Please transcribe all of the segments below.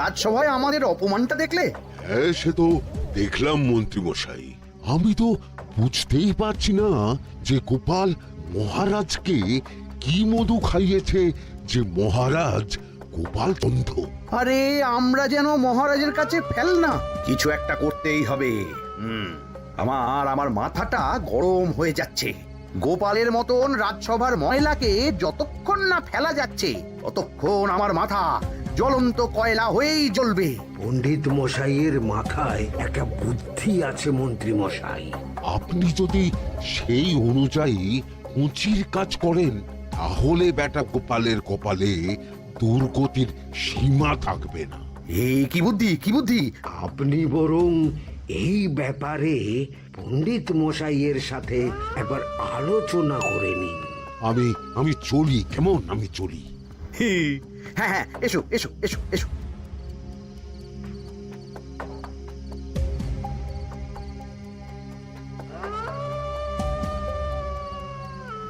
রাজসভায় আমাদের অপমানটা দেখলে? হ্যাঁ, সে তো দেখলাম মন্ত্রী মশাই। আমি তো বুঝতেই পারছি না যে গোপাল মহারাজকে কি মধু খাইয়েছে যে মহারাজ গোপাল অন্ধ। আরে আমরা যেন মহারাজের কাছে ফেল না, কিছু একটা করতেই হবে। আমার মাথাটা গরম হয়ে যাচ্ছে। গোপালের মতন রাজসভার ময়লাকে যতক্ষণ না ফেলা যাচ্ছে ততক্ষণ আমার মাথা জ্বলন্ত কয়লা হয়েই জ্বলবে। পণ্ডিত মশাইয়ের মাথায় একটা বুদ্ধি আছে মন্ত্রী মশাই। আপনি যদি সেই অনুযায়ী উঁচির কাজ করেন তাহলে বেটা গোপালের কপালে দুর্গতির সীমা থাকবে না। এই কি বুদ্ধি, কি বুদ্ধি? আপনি বরং এই ব্যাপারে পণ্ডিত মশাইয়ের সাথে একবার আলোচনা করে নিন। আমি চলি, কেমন? আমি চলি। হ্যাঁ হ্যাঁ, এসো এসো এসো এসো।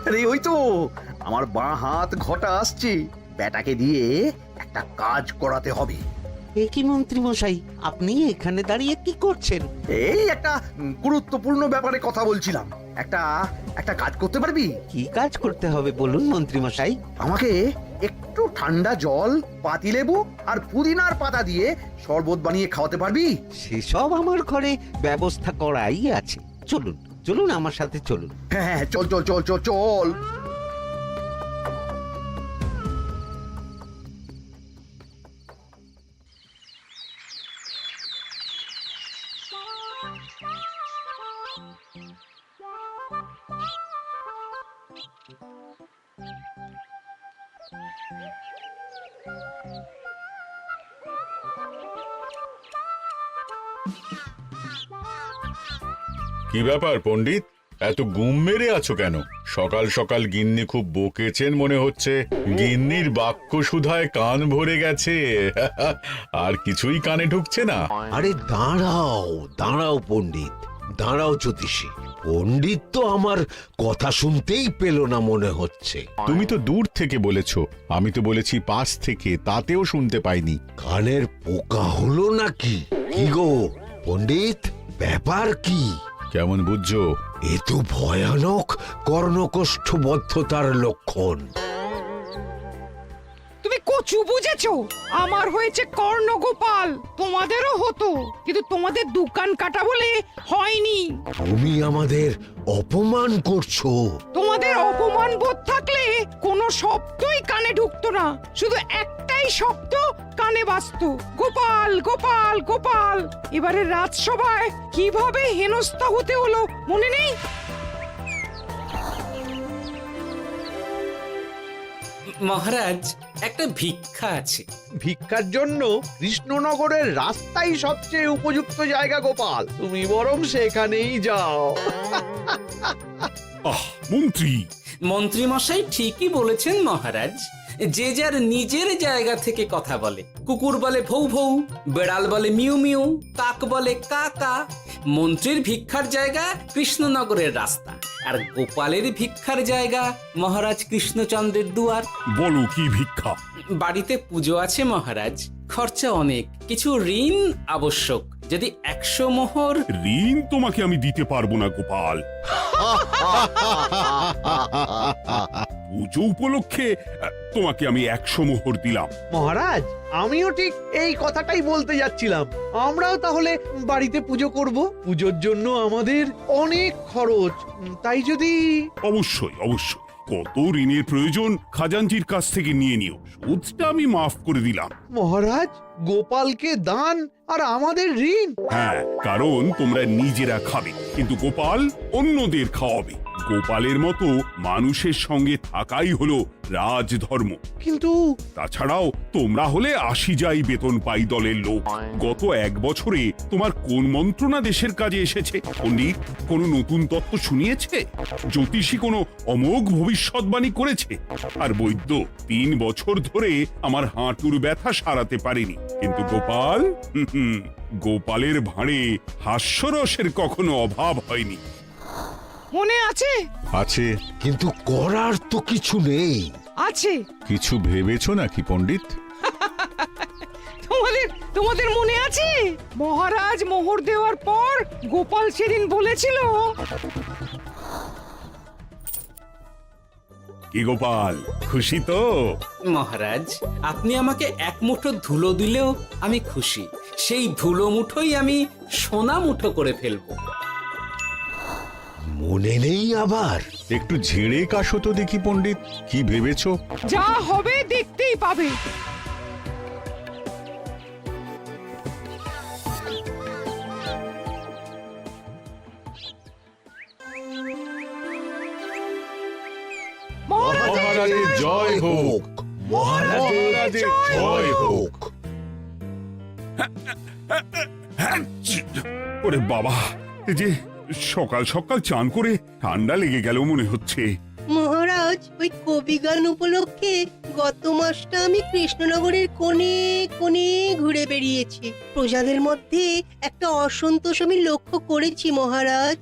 আরে ওই তো আমার বাঁ হাত ঘটা আসছে। বেটাকে দিয়ে একটা কাজ করাতে হবে। এ কি মন্ত্রী মশাই, আপনি এখানে দাঁড়িয়ে কি করছেন? এই একটা গুরুত্বপূর্ণ ব্যাপারে কথা বলছিলাম। একটা একটা কাজ করতে পারবি? কি কাজ করতে হবে বলুন মন্ত্রী মশাই। আমাকে একটু ঠান্ডা জল, পাতিলেবু আর পুদিনার পাতা দিয়ে শরবত বানিয়ে খাওয়াতে পারবি? সেসব আমার ঘরে ব্যবস্থা করাই আছে। চলুন চলুন, আমার সাথে চলুন। হ্যাঁ হ্যাঁ, চল চল চল চল চল। কি ব্যাপার পণ্ডিত, এত গুম মেরে আছো কেন? সকাল সকাল গিন্নি খুব বকেছেন মনে হচ্ছে। গিন্নির বাক্য সুধায় কান ভরে গেছে, আর কিছুই কানে ঢুকছে না। আরে দাঁড়াও দাঁড়াও পণ্ডিত, দাঁড়াও জ্যোতিষী। পণ্ডিত তো আমার কথা শুনতেই পেল না মনে হচ্ছে। তুমি তো দূর থেকে বলেছো, আমি তো বলেছি পাশ থেকে, তাতেও শুনতে পাইনি। কানের পোকা হলো নাকি? কি গো পণ্ডিত, ব্যাপার কি? কেমন বুঝছো? এ তো ভয়ানক কর্ণকোষ্ঠবদ্ধতার লক্ষণ। তুমি কচু বুঝেছো? আমার হয়েছে কর্ণগোপাল, তোমাদেরও হতো, কিন্তু তোমাদের দোকান কাটা বলে হয়নি। তুমি আমাদের অপমান করছো। তোমাদের অপমান বোধ থাকলে কোনো শব্দই কানে ঢুকতো না, শুধু একটাই শব্দ কানে বাজতো, গোপাল গোপাল গোপাল। এবারে রাজসভায় কিভাবে হেনস্থা হতে হলো মনে নেই? মহারাজ, একটা ভিক্ষা আছে। ভিক্ষার জন্য কৃষ্ণনগরের রাস্তাই সবচেয়ে উপযুক্ত জায়গা গোপাল, তুমি বরং সেখানেই যাও। মন্ত্রী মন্ত্রী মশাই ঠিকই বলেছেন মহারাজ। যে যার নিজের জায়গা থেকে কথা বলে। কুকুর বলে ভৌ ভৌ, বেড়াল বলে মিউ মিউ, কাক বলে কা কা। মন্ত্রীর ভিক্ষার জায়গা কৃষ্ণনগরের রাস্তা, আর গোপালের ভিক্ষার জায়গা মহারাজ কৃষ্ণচন্দ্রের দুয়ার। বলো কি ভিক্ষা? বাড়িতে পুজো আছে মহারাজ, খরচা অনেক, কিছু ঋণ আবশ্যক। যদি 100 মোহর। ঋণ তোমাকে আমি দিতে পারবো না গোপাল। পুজো উপলক্ষে তোমাকে আমি 100 মোহর দিলাম। মহারাজ, আমিও ঠিক এই কথাটাই বলতে যাচ্ছিলাম। আমরাও তাহলে বাড়িতে পুজো করব। পুজোর জন্য আমাদের অনেক খরচ, তাই যদি... অবশ্যই অবশ্যই, কত ঋণের প্রয়োজন খাজাঞ্চির কাছ থেকে নিয়ে নিও, সুদটা আমি মাফ করে দিলাম। মহারাজ, গোপালকে দান আর আমাদের ঋণ? হ্যাঁ, কারণ তোমরা নিজেরা খাবে, কিন্তু গোপাল অন্যদের খাওয়াবে। গোপালের মতো মানুষের সঙ্গে থাকাই হলো রাজধর্ম। কিন্তু তাছাড়াও তোমরা হলে 80 যাই বেতন পাই দলের লোক। গত 1 বছরে তোমার কোন মন্ত্রণা দেশের কাজে এসেছে? পণ্ডিত কোনো নতুন তত্ত্ব শুনিয়েছে? জ্যোতিষী কোনো অমোঘ ভবিষ্যৎবাণী করেছে? আর বৈদ্য 3 বছর ধরে আমার হাঁটুর ব্যথা সারাতে পারেনি। কিন্তু গোপাল, গোপালের ভাঁড়ে হাস্যরসের কখনো অভাব হয়নি। মনে আছে? আছে। কিন্তু করার তো কিছু নেই। আছে। কিছু ভেবেছো নাকি পণ্ডিত? তোমাদের তোমাদের মনে আছে মহারাজ মোহর দেওয়ার পর গোপাল সেদিন বলেছিল কি গোপাল, খুশি তো? মহারাজ আপনি আমাকে এক মুঠো ধুলো দিলেও আমি খুশি। সেই ধুলো মুঠোই আমি সোনা মুঠো করে ফেলবো। মনে নেই আবার? একটু ঝেড়ে কাশো তো দেখি পণ্ডিত, কি ভেবেছো? যা হবে দেখতেই পাবে। মহারাজের জয় হোক, মহারাজের জয় হোক। ওরে বাবা, এই যে সকাল সকাল চান করে ঠান্ডা লেগে গেল মনে হচ্ছে। মহারাজ, ওই কবি গান উপলক্ষে গত মাসটা আমি কৃষ্ণনগরের কোণে কোণে ঘুরে বেরিয়েছি। প্রজাদের মধ্যে একটা অসন্তোষ আমি লক্ষ্য করেছি মহারাজ।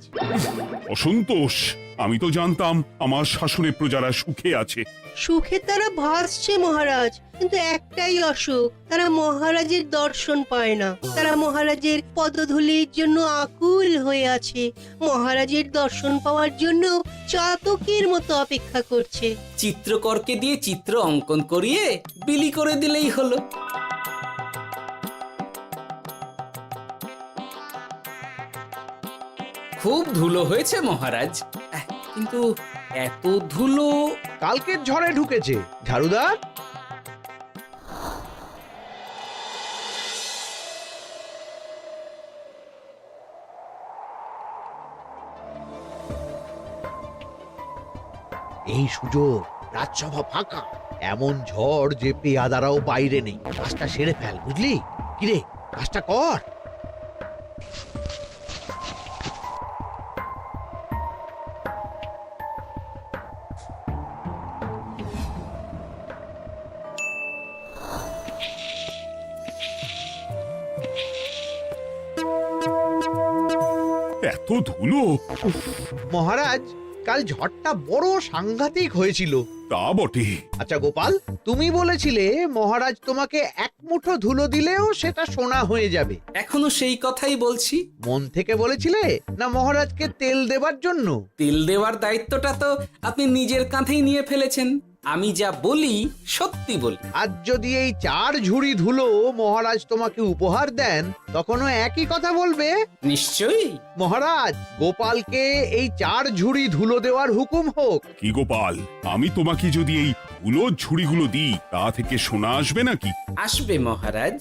অসন্তোষ? আমি তো জানতাম আমার শাসনে প্রজারা সুখে আছে। সুখে তারা ভাসছে মহারাজ, কিন্তু একটাই অসুখ, তারা মহারাজের দর্শন পায় না। তারা মহারাজের পদধূলির জন্য আকুল হয়ে আছে, মহারাজের দর্শন পাওয়ার জন্য চাতকের মতো অপেক্ষা করছে। চিত্রকরকে দিয়ে চিত্র অঙ্কন করিয়ে বিলি করে দিলেই হলো। খুব ধুলো হয়েছে মহারাজ, কিন্তু এত ধুলো। কালকের ঝড়ে ঢুকেছে। ঝাড়ুদার, এই সুযোগ, রাজসভা ফাঁকা, এমন ঝড় যে পেয়াদারাও বাইরে নেই। কাজটা সেরে ফেল, বুঝলি? কিরে, কাজটা কর। এত ধুলো! উফ, মহারাজ, কাল ঝড়টা বড় সাংঘাতিক হয়েছিল। তা বটে। আচ্ছা গোপাল, তুমি বলেছিলে মহারাজ তোমাকে এক মুঠো ধুলো দিলেও সেটা সোনা হয়ে যাবে। এখনো সেই কথাই বলছি। মন থেকে বলেছিলে না মহারাজকে তেল দেবার জন্য? তেল দেওয়ার দায়িত্বটা তো আপনি নিজের কাঁধেই নিয়ে ফেলেছেন। আমি যা বলি সত্যি বলি। আজ যদি এই 4 ঝুড়ি ধুলো মহারাজ তোমাকে উপহার দেন, তখনও একই কথা বলবে? নিশ্চয়ই। মহারাজ, গোপালকে এই 4 ঝুড়ি ধুলো দেওয়ার হুকুম হোক। কি গোপাল, আমি তোমাকে যদি এই ধুলোর ঝুড়িগুলো দিই, তা থেকে সোনা আসবে নাকি? আসবে মহারাজ,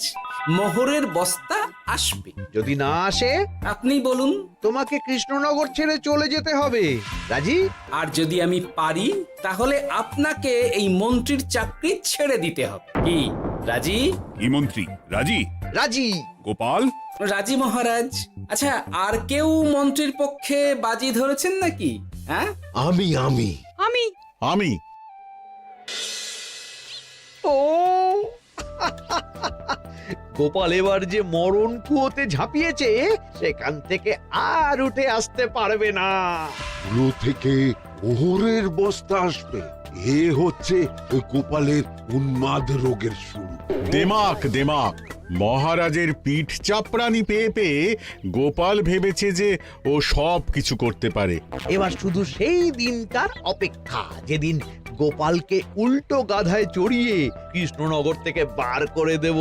মোহরের বস্তা আসবে। যদি না আসে, আপনি বলুন। তোমাকে কৃষ্ণনগর ছেড়ে চলে যেতে হবে। রাজি? আর যদি আমি পারি, তাহলে আপনাকে এই মন্ত্রীর চাকরি ছেড়ে দিতে হবে। কি রাজি? কি মন্ত্রী, রাজি? রাজি। গোপাল? রাজি মহারাজ। আচ্ছা, আর কেউ মন্ত্রীর পক্ষে বাজি ধরেছেন নাকি? হ্যাঁ, আমি আমি আমি আমি ও গোপাল এবার যে মরণ কুয়োতে ঝাঁপিয়েছে, সেখান থেকে আর উঠে আসতে পারবে না। ধুলো থেকে মোহরের বস্তা আসবে, এ হচ্ছে ওই গোপালের উন্মাদ রোগের শুরু। দেমাক দেমাক, মহারাজের পিঠ চাপড়ানি পেয়ে পেয়ে গোপাল ভেবেছে যে ও সব কিছু করতে পারে। এবার শুধু সেই দিনটার অপেক্ষা, যেদিন গোপালকে উল্টো গাধায় চড়িয়ে কৃষ্ণনগর থেকে বার করে দেব।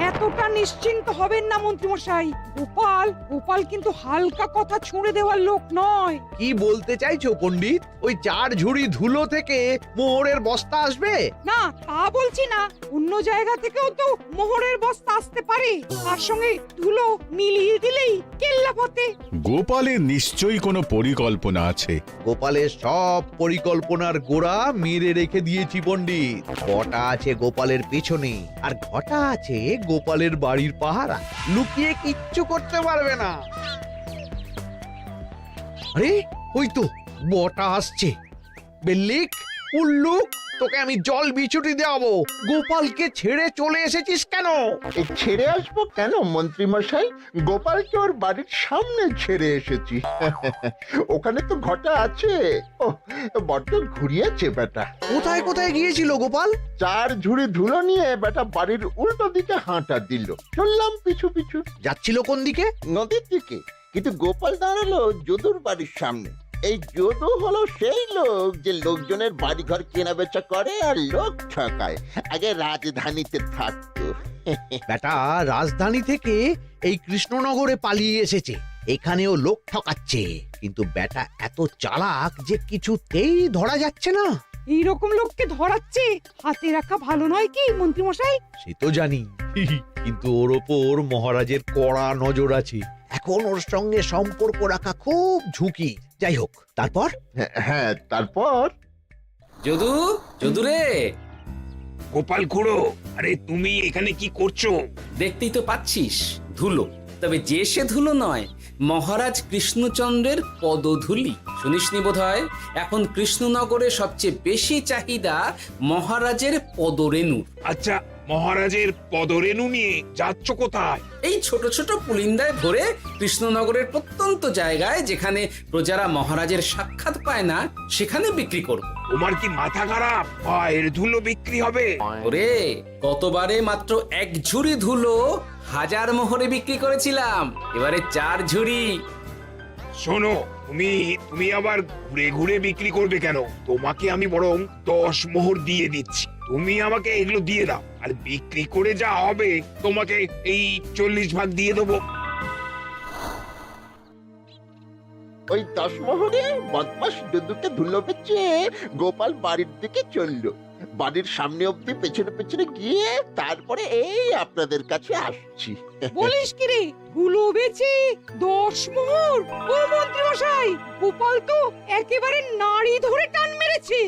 এতটা নিশ্চিন্ত হবেন না মন্ত্রীমশাই। গোপাল গোপাল কিন্তু হালকা কথা ছুঁড়ে দেওয়ার লোক নয়। কি বলতে চাইছো পণ্ডিত? ওই 4 ঝুড়ি ধুলো থেকে মোহরের বস্তা আসবে? না, তা বলছি না। অন্য জায়গা থেকেও তো মোহরের বস্তা আসতে পারে। তার সঙ্গে ধুলো মিলিয়ে দিলেই কেল্লাফতে। গোপালের নিশ্চয়ই কোনো পরিকল্পনা আছে। গোপালের সব পরিকল্পনার গোড়া মেরে রেখে দিয়েছি পণ্ডিত। ঘটা আছে গোপালের পেছনে, আর ঘটা আছে গোপালের বাড়ির পাহারা। লুকিয়ে কিচ্ছু করতে পারবে না। আরে ওই তো বটা আসছে। বেল্লিক, উল্লুক, তোকে আমি জল বিছুটি দেওয়াবো। গোপালকে ছেড়ে চলে এসেছিস কেন? ছেড়ে আসবো কেন মন্ত্রী মশাই? গোপালকে ওর বাড়ির সামনে ছেড়ে এসেছি। ওখানে তো ঘটা আছে। ও বড্ড ঘুরিয়েছে বেটা। কোথায় কোথায় গিয়েছিল গোপাল? 4 ঝুড়ি ধুলো নিয়ে বেটা বাড়ির উল্টো দিকে হাঁটা দিল। চললাম পিছু পিছু যাচ্ছিল কোন দিকে? নদীর দিকে, কিন্তু গোপাল দাঁড়ালো যদুর বাড়ির সামনে। এই যদু হলো সেই লোক যে লোকজনের বাড়িঘর কেনা বেচা করে আর লোক ঠকায়। আগে রাজধানীতে থাকতো। বেটা রাজধানী থেকে এই কৃষ্ণনগরে পালিয়ে এসেছে, এখানেও লোক ঠকাচ্ছে। কিন্তু বেটা এত চালাক যে কিছুতেই ধরা যাচ্ছে না। এইরকম লোককে ধরাচ্ছে হাতে রাখা ভালো নয় কি মন্ত্রী মশাই? সে তো জানি, কিন্তু ওর ওপর মহারাজের কড়া নজর আছে। এখন ওর সঙ্গে সম্পর্ক রাখা খুব ঝুঁকি। যাই হোক, তারপর? হ্যাঁ তারপর যদু, যদু রে, গোপাল খুড়ো, আরে তুমি এখানে কি করছো? দেখতেই তো পাচ্ছিস ধুলো, তবে যে সে ধুলো নয়, মহারাজ কৃষ্ণচন্দ্রের পদধূলি। শুনিসনি বোধহয় এখন কৃষ্ণনগরে সবচেয়ে বেশি চাহিদা মহারাজের পদরেণুর। আচ্ছা, মহারাজের পদরেণু নিয়ে যাচ্ছ কোথায়? এই ছোট ছোট পুলিন্দায় ভরে কৃষ্ণনগরের প্রত্যন্ত জায়গায় যেখানে প্রজারা মহারাজের সাক্ষাৎ পায় না সেখানে বিক্রি করব। তোমার কি মাথা খারাপ? পায়ের ধুলো বিক্রি হবে? ওরে, গতবারে মাত্র 1 ঝুড়ি ধুলো 1000 মোহরে বিক্রি করেছিলাম, এবারে 4 ঝুড়ি। শোনো, তুমি আবার ঘুরে ঘুরে বিক্রি করবে কেন? তোমাকে আমি বরং 10 মোহর দিয়ে দিচ্ছি। তুমি আমাকে এগুলো দিয়ে দাও, আর বিক্রি করে যা হবে তোমাকে এই 40 ভাগ দিয়ে দেবো। ওই 10 মোহরে বদমাস যদুকে ধুলো বেচে গোপাল বাড়ির দিকে চললো। বাড়ির সামনে অব্দি পেছনে পেছনে গিয়ে তারপরে এই আপনাদের কাছে আসছি। বলিস কি রে, ধুলো বেচে 10 মোহর? ও মন্ত্রী মশাই, গোপাল তো একেবারে নাড়ি ধরে টান মেরেছে।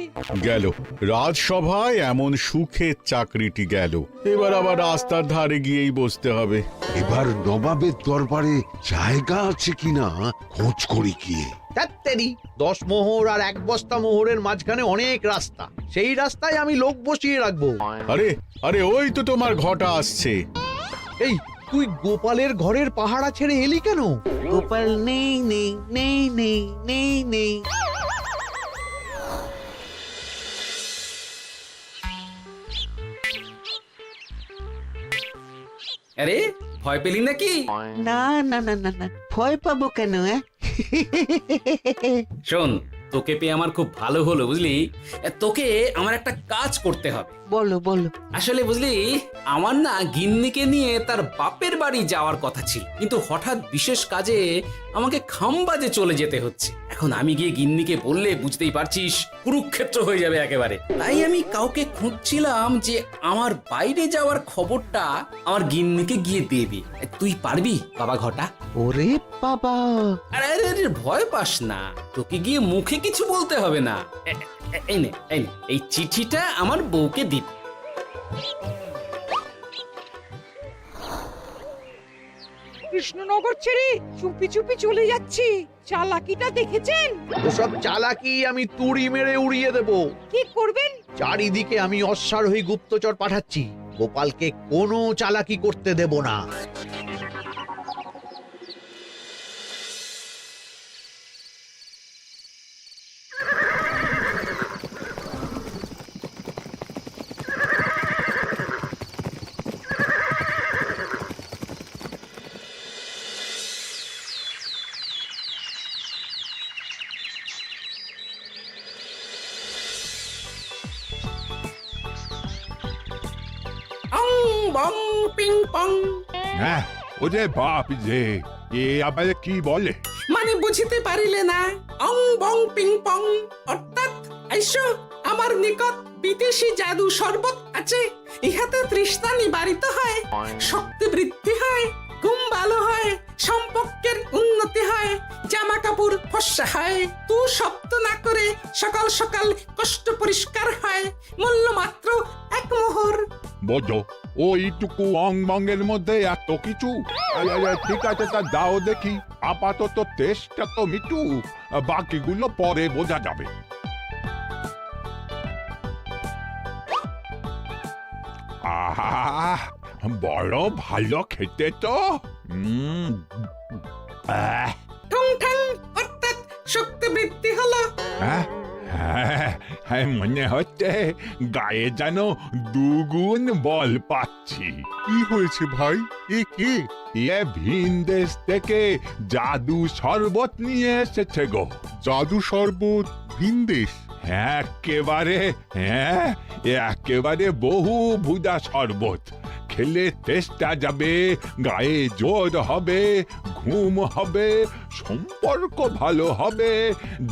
গেল রাজসভায় এমন সুখের চাকরিটি গেল, এবার আবার রাস্তার ধারে গিয়েই বসতে হবে। এবার নবাবের দরবারে জায়গা আছে কিনা খোঁজ করি গিয়ে। ধ্যাত্তেরি, 10 মোহর আর 1 বস্তা মোহরের মাঝখানে অনেক রাস্তা, সেই রাস্তায় আমি লোক বসিয়ে রাখবো। আরে আরে, ওই তো তোমার ঘটা আসছে। এই, তুই গোপালের ঘরের পাহারা ছেড়ে এলি কেন? গোপাল নেই নেই নেই নেই নেই নেই। আরে, ভয় পেলি নাকি? না না না না না, ভয় পাবো কেন? শোন, তোকে পেয়ে আমার খুব ভালো হলো বুঝলি। তোকে আমার একটা কাজ করতে হবে। বলো বলো। আসলে বুঝলি, আমার না গিন্নিকে নিয়ে তার বাপের বাড়ি যাওয়ার কথা ছিল, কিন্তু হঠাৎ বিশেষ কাজে আমাকে খামবাজে চলে যেতে হচ্ছে। এখন আমি গিয়ে গিন্নিকে বললে বুঝতেই পারছিস কুরুক্ষেত্র হয়ে যাবে একেবারে। তাই আমি কাউকে খুঁজছিলাম যে আমার বাইরে যাওয়ার খবরটা আমার গিন্নিকে গিয়ে দেবে। তুই পারবি বাবা ঘটা? ওরে বাবা! আরে আরে আরে, ভয় পাস না, তোকে গিয়ে মুখে কিছু বলতে হবে না। এই নে, এই চিঠিটা আমার বউকে দিবি। কৃষ্ণনগর ছেড়ে চুপি চুপি চলে যাচ্ছি, চালাকিটা দেখেছেন? ওসব চালাকি আমি তুড়ি মেরে উড়িয়ে দেব। কি করবেন? চারিদিকে আমি অশ্বারোহী গুপ্তচর পাঠাচ্ছি, গোপালকে কোনো চালাকি করতে দেব না। অং বং পিং পং। হ্যাঁ, ওরে বাপ রে, এ আবার কি বলে? মানে বুঝিতে পারিলে না? অং বং পিং পং অর্থাৎ আইসো আমার নিকট বিদেশি জাদু শরবত আছে, ইহাতে তৃষ্ণা নিবারিত হয়, শক্তি বৃদ্ধি হয়, ঘুম ভালো হয়, সম্পর্কের উন্নতি হয়, জামা কাপড় ফর্সা হয়, তু শব্দ না করে সকাল সকাল কষ্ট পরিষ্কার হয়, মূল্য মাত্র 1 মোহর। বোঝো, ওইটুকু অং বঙ্গের মধ্যে এত কিছু? ঠিক আছে, তা দাও দেখি। আপাতত টেস্টটা তো মিটু, বাকিগুলো পরে বোঝা যাবে। আহ বড় ভালো খেতে তো ঠং ঠং অর্থাৎ শক্তি বৃদ্ধি হলো। হ্যাঁ মনে হচ্ছে গায়ে যেন দুগুণ বল পাচ্ছি। কি হয়েছে ভাই? এ কে? এ ভিন দেশ থেকে জাদু শরবত নিয়ে এসেছে গো। জাদু শরবত ভিন দেশ? একেবারে বহু ভুজা শরবত। খেলে তেষ্টা যাবে, গায়ে জোর হবে, ঘুম হবে, সম্পর্ক ভালো হবে,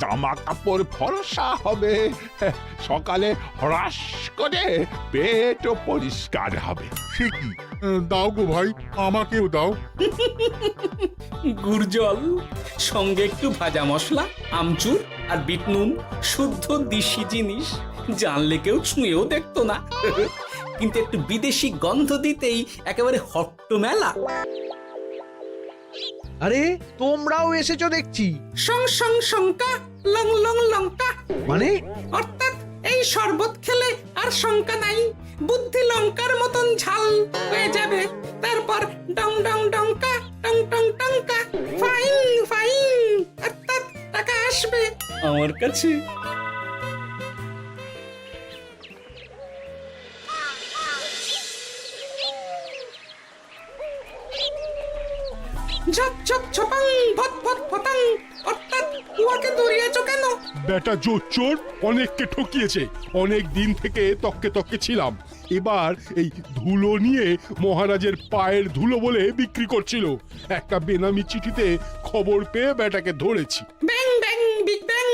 জামা কাপড় ফর্সা হবে, সকালে হ্রাস করে পেটও পরিষ্কার হবে। সে কি? দাও গো ভাই, আমাকেও দাও। গুড় জল সঙ্গে একটু ভাজা মশলা, আমচুর আর বিট নুন, শুদ্ধ দেশি জিনিস। জানলে কেউ ছুঁয়েও দেখতো না, কিন্তু একটু বিদেশি গন্ধ দিতেই একেবারে হট্ট মেলা। আরে তোমরাও এসেছো দেখছি। সং সং শঙ্কা লং লং লঙ্কা, মানে অর্থাৎ এই শরবত খেলে আর শঙ্কা নাই, বুদ্ধি লঙ্কার মতন ঝাল হয়ে যাবে। তারপর ডং ডং ডঙ্কা, টং টং টঙ্কা, ফাইন ফাইন, অর্থাৎ টাকা আসবে আমার কাছে। ঝপ ঝপ ছপাং ভট ভট ফটাং, অর্থাৎ উহাকে দৌড়িয়েছো কেন? বেটা চোর অনেককে ঠকিয়েছে। অনেক দিন থেকে তককে তককে ছিলাম। এবার এই ধুলো নিয়ে মহারাজের পায়ের ধুলো বলে বিক্রি করছিল। একটা বেনামি চিঠিতে খবর পেয়ে বেটাকে ধরেছি। ব্যাং ব্যাং বিগ ব্যাং,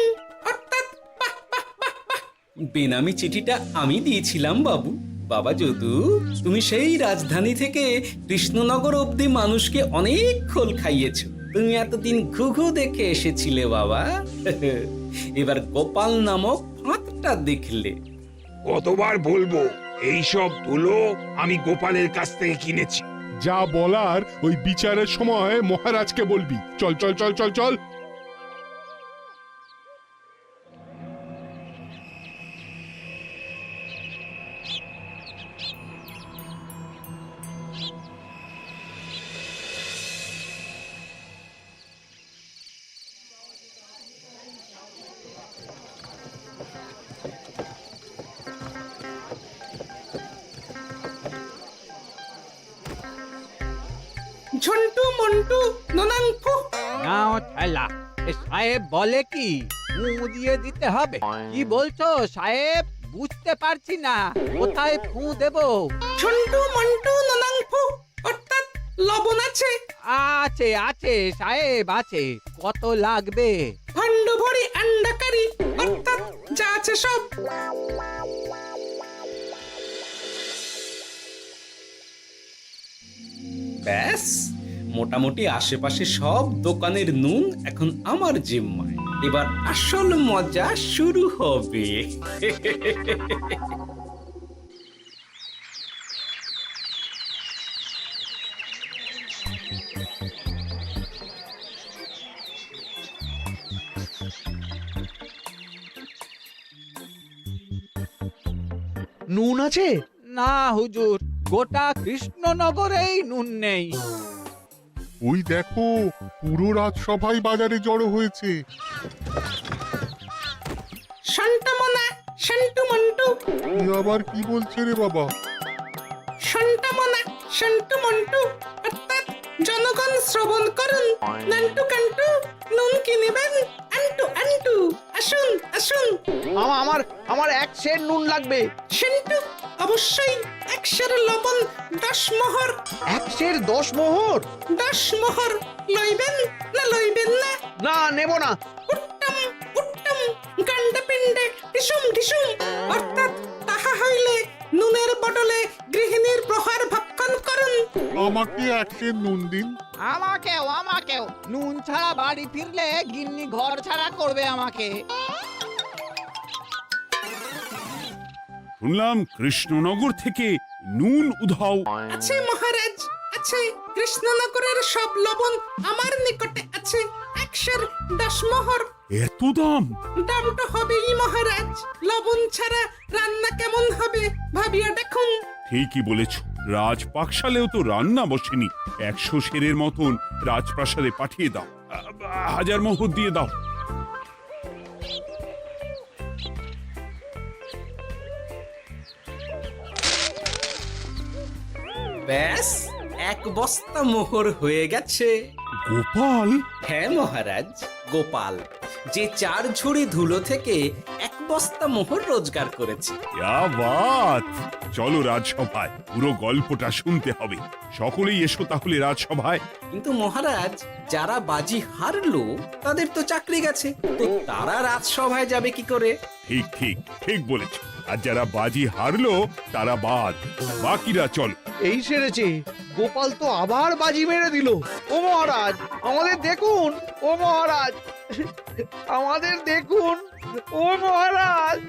অর্থাৎ বাহ বাহ বাহ বাহ। বেনামি চিঠিটা আমি দিয়েছিলাম বাবু। বাবা যদু, তুমি সেই রাজধানী থেকে কৃষ্ণনগর অবধি মানুষকে অনেক খোল খাইয়েছো। তুমি এতদিন ঘুঘু দেখে এসেছিলে বাবা, এবার গোপাল নামক ফাঁদটা দেখলে। কতবার বলবো এইসব ধুলো আমি গোপালের কাছ থেকে কিনেছি। যা বলার ওই বিচারের সময় মহারাজকে বলবি। চল চল চল চল চল। ঝন্টু মন্টু ননাংফু। নাও ঠেলা। সাহেব বলে কি ফু দিয়ে দিতে হবে? কি বলছো সাহেব? বুঝতে পারছি না, কোথায় ফু দেব? ঝন্টু মন্টু ননাংফু, অর্থাৎ লবণ আছে? আছে আছে সাহেব আছে। কত লাগবে? ভান্ড ভরি আন্ডাকারি, অর্থাৎ যা আছে সব। ব্যাস, মোটামুটি আশেপাশে সব দোকানের নুন এখন আমার জিম্মায়। এবার আসল মজা শুরু হবে। নুন আছে? না হুজুর, গোটা কৃষ্ণনগরেই নুন নেই। ওই দেখো, পুরো রাজসভাই বাজারে জড়ো হয়েছে। সন্টামনা সন্টু মন্টু। আবার কি বলছে রে বাবা? সন্টামনা সন্টু মন্টু, অর্থাৎ জনগণ শ্রবণ করুন। নান্টু কান্টু, নুন কিনিবেন আন্টু আন্টু, আসুন আসুন। আমার এক সের নুন লাগবে। সেন্টু, অবশ্যই 1 সের লবণ 10 মোহর। 1 সের 10 মোহর? 10 মোহর লইবেন না লইবেন না? না, নেব না। উত্তম উত্তম, গান্ডা পিণ্ডে ঢিসুম ঢিসুম, অর্থাৎ তাহা হইলে নুনের বদলে গৃহিণীর প্রহার ভক্ষণ করুন। আমাকে 1 সের নুন দিন। আমাকেও নুন ছাড়া বাড়ি ফিরলে গিন্নি ঘর ছাড়া করবে আমাকে। শুনলাম কৃষ্ণনগর থেকে নুন উধাও। আছে মহারাজ, আছে। কৃষ্ণনগরের সব লবণ আমার নিকটে আছে। 1 সের 10 মোহর। এত দাম? দাম তো হবেই মহারাজ। লবণ ছাড়া রান্না কেমন হবে ভাবিয়া দেখুন। ঠিকই বলেছ, রাজপাকশালেও তো রান্না বসেনি। 100 সেরের মতন রাজপ্রাসাদে পাঠিয়ে দাও। 1000 মোহর দিয়ে দাও। ব্যাস 1 বস্তা মোহর হয়ে গেছে। গোপাল, হ্যাঁ মহারাজ, গোপাল যে 4 ঝুড়ি ধুলো থেকে 1 বস্তা মোহর রোজগার করেছে। ইয়া বাত! চলো রাজসভায়, পুরো গল্পটা শুনতে হবে। সকলেই এসো তাহলে রাজসভায়। কিন্তু মহারাজ, যারা বাজি হারলো তাদের তো চাকরি গেছে, তো তারা রাজসভায় যাবে কি করে? ঠিক ঠিক ঠিক বলেছ। আর যারা বাজি হারলো তারা বাদ, বাকিরা চল। এই সেরেছে, গোপাল তো আবার বাজি মেরে দিল। ও মহারাজ, আমাদের দেখুন। ও মহারাজ, আমাদের দেখুন। ও মহারাজ।